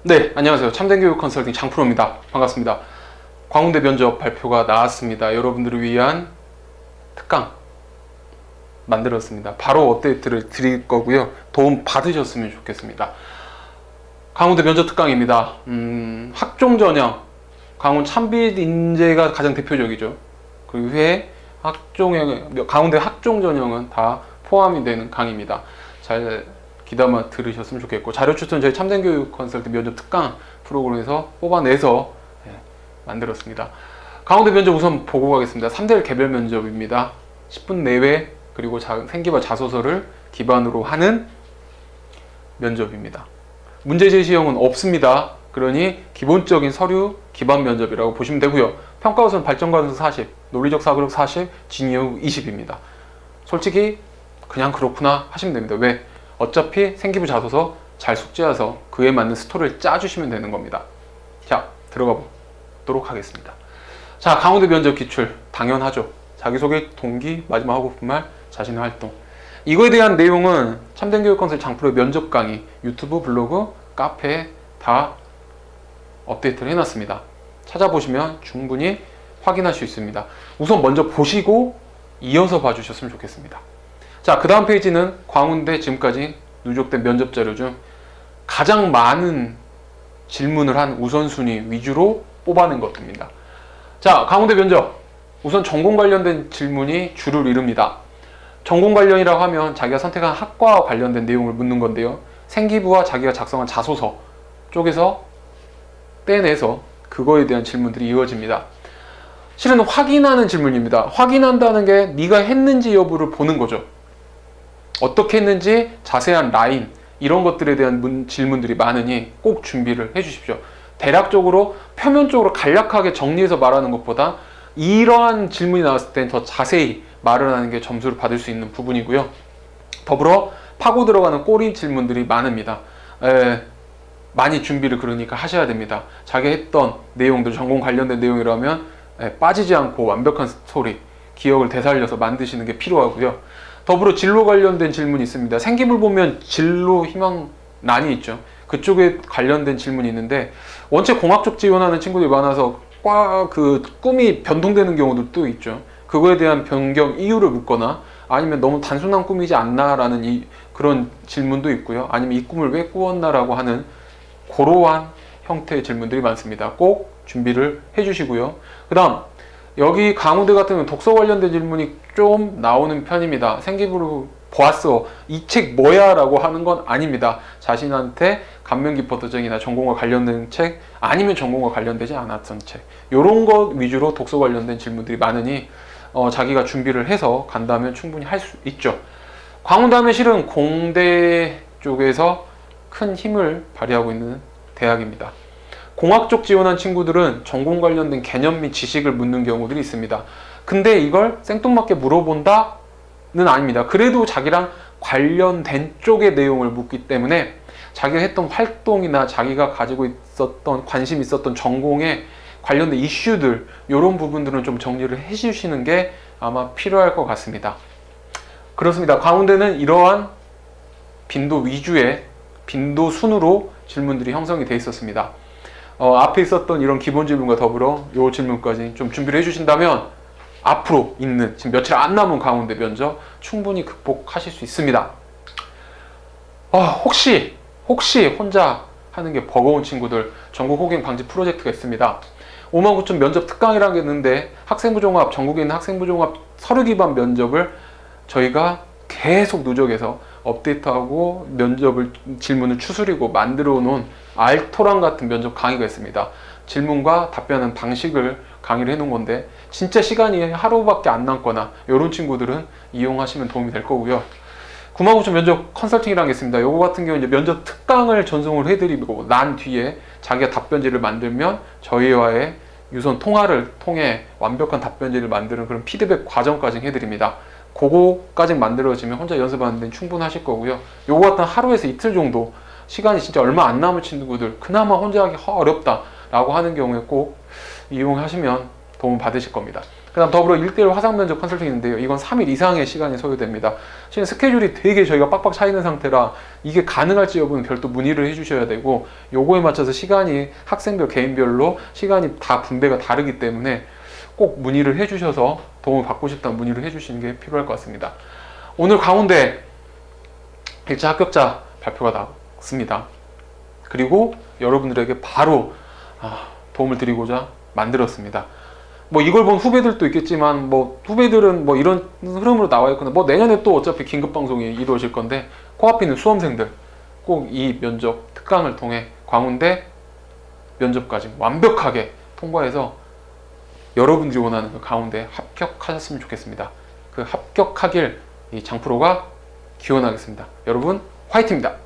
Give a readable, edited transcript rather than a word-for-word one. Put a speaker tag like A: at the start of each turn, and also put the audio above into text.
A: 네, 안녕하세요. 참된교육 컨설팅 장프로입니다. 반갑습니다. 광운대 면접 발표가 나왔습니다. 여러분들을 위한 특강 만들었습니다. 바로 업데이트를 드릴 거고요. 도움 받으셨으면 좋겠습니다. 광운대 면접 특강입니다. 학종 전형, 광운 참빛 인재가 가장 대표적이죠. 그 외에 광운대 학종 전형은 다 포함이 되는 강의입니다. 잘 귀담아 들으셨으면 좋겠고, 자료 추천 저희 참된교육 컨설팅 면접 특강 프로그램에서 뽑아내서 만들었습니다. 광운대 면접 우선 보고 가겠습니다. 3대1 개별 면접입니다. 10분 내외, 그리고 생기부 자소서를 기반으로 하는 면접입니다. 문제 제시형은 없습니다. 그러니 기본적인 서류 기반 면접이라고 보시면 되고요. 평가 우선 발전 과정 40, 논리적 사고력 40, 진유 20입니다. 솔직히 그냥 그렇구나 하시면 됩니다. 왜? 어차피 생기부 자소서 잘 숙지해서 그에 맞는 스토리를 짜주시면 되는 겁니다. 자, 들어가 보도록 하겠습니다. 자, 광운대 면접 기출 당연하죠. 자기소개, 동기, 마지막 하고 싶은 말, 자신의 활동. 이거에 대한 내용은 참된교육 컨설 장프로의 면접 강의, 유튜브, 블로그, 카페에 다 업데이트를 해놨습니다. 찾아보시면 충분히 확인할 수 있습니다. 우선 먼저 보시고 이어서 봐주셨으면 좋겠습니다. 자, 그 다음 페이지는 광운대 지금까지 누적된 면접 자료 중 가장 많은 질문을 한 우선순위 위주로 뽑아낸 것입니다. 자, 광운대 면접 우선 전공 관련된 질문이 주를 이룹니다. 전공 관련이라고 하면 자기가 선택한 학과와 관련된 내용을 묻는 건데요. 생기부와 자기가 작성한 자소서 쪽에서 떼내서 그거에 대한 질문들이 이어집니다. 실은 확인하는 질문입니다. 확인한다는 게 네가 했는지 여부를 보는 거죠. 어떻게 했는지 자세한 라인 이런 것들에 대한 질문들이 많으니 꼭 준비를 해 주십시오. 대략적으로 표면적으로 간략하게 정리해서 말하는 것보다 이러한 질문이 나왔을 땐 더 자세히 말을 하는 게 점수를 받을 수 있는 부분이고요. 더불어 파고 들어가는 꼬리 질문들이 많습니다. 많이 준비를 그러니까 하셔야 됩니다. 자기 했던 내용들, 전공 관련된 내용이라면 빠지지 않고 완벽한 스토리, 기억을 되살려서 만드시는 게 필요하고요. 더불어 진로 관련된 질문이 있습니다. 생기부를 보면 진로 희망란이 있죠. 그쪽에 관련된 질문이 있는데 원체 공학 쪽 지원하는 친구들이 많아서 그 꿈이 변동되는 경우도 있죠. 그거에 대한 변경 이유를 묻거나 아니면 너무 단순한 꿈이지 않나라는 그런 질문도 있고요. 아니면 이 꿈을 왜 꾸었나라고 하는 고러한 형태의 질문들이 많습니다. 꼭 준비를 해주시고요. 그 다음 여기 광운대 같은 경우는 독서 관련된 질문이 좀 나오는 편입니다. 생기부로 보았어. 이 책 뭐야? 라고 하는 건 아닙니다. 자신한테 감명 깊었던 책이나 전공과 관련된 책, 아니면 전공과 관련되지 않았던 책. 이런 것 위주로 독서 관련된 질문들이 많으니 자기가 준비를 해서 간다면 충분히 할 수 있죠. 광운대 하면 실은 공대 쪽에서 큰 힘을 발휘하고 있는 대학입니다. 공학 쪽 지원한 친구들은 전공 관련된 개념 및 지식을 묻는 경우들이 있습니다. 근데 이걸 생뚱맞게 물어본다는 아닙니다. 그래도 자기랑 관련된 쪽의 내용을 묻기 때문에 자기가 했던 활동이나 자기가 가지고 있었던 관심 있었던 전공에 관련된 이슈들 이런 부분들은 좀 정리를 해주시는 게 아마 필요할 것 같습니다. 그렇습니다. 광운대는 이러한 빈도 위주의 빈도 순으로 질문들이 형성이 되어 있었습니다. 앞에 있었던 이런 기본 질문과 더불어 이 질문까지 좀 준비를 해주신다면 앞으로 있는 지금 며칠 안 남은 광운대 면접 충분히 극복하실 수 있습니다. 혹시 혼자 하는 게 버거운 친구들 전국 호갱 방지 프로젝트가 있습니다. 59,000 면접 특강이라는 게 있는데 학생부 종합, 전국에 있는 학생부 종합 서류 기반 면접을 저희가 계속 누적해서 업데이트하고 질문을 추스리고 만들어 놓은 알토란 같은 면접 강의가 있습니다. 질문과 답변하는 방식을 강의를 해 놓은 건데 진짜 시간이 하루밖에 안 남거나 이런 친구들은 이용하시면 도움이 될 거고요. 99,000 면접 컨설팅이라는 게 있습니다. 요거 같은 경우 이제 면접 특강을 전송을 해드리고 난 뒤에 자기가 답변지를 만들면 저희와의 유선 통화를 통해 완벽한 답변지를 만드는 그런 피드백 과정까지 해드립니다. 그거까지 만들어지면 혼자 연습하는 데는 충분하실 거고요. 요거 같은 하루에서 이틀 정도 시간이 진짜 얼마 안 남은 친구들 그나마 혼자 하기 어렵다 라고 하는 경우에 꼭 이용하시면 도움 받으실 겁니다. 그다음 더불어 1대1 화상 면접 컨설팅인데요. 이건 3일 이상의 시간이 소요됩니다. 실은 스케줄이 되게 저희가 빡빡 차 있는 상태라 이게 가능할지 여부는 별도 문의를 해주셔야 되고, 요거에 맞춰서 시간이 학생별 개인별로 시간이 다 분배가 다르기 때문에 꼭 문의를 해주셔서 도움을 받고 싶다면 문의를 해주시는 게 필요할 것 같습니다. 오늘 강원대 1차 합격자 발표가 났습니다. 그리고 여러분들에게 바로 도움을 드리고자 만들었습니다. 뭐 이걸 본 후배들도 있겠지만, 뭐 후배들은 뭐 이런 흐름으로 나와 있거나, 뭐 내년에 또 어차피 긴급 방송이 이루어질 건데, 코앞에 있는 수험생들 꼭 이 면접 특강을 통해 광운대 면접까지 완벽하게 통과해서 여러분들이 원하는 그 강운대에 합격하셨으면 좋겠습니다. 그 합격하길 이 장프로가 기원하겠습니다. 여러분 화이팅입니다.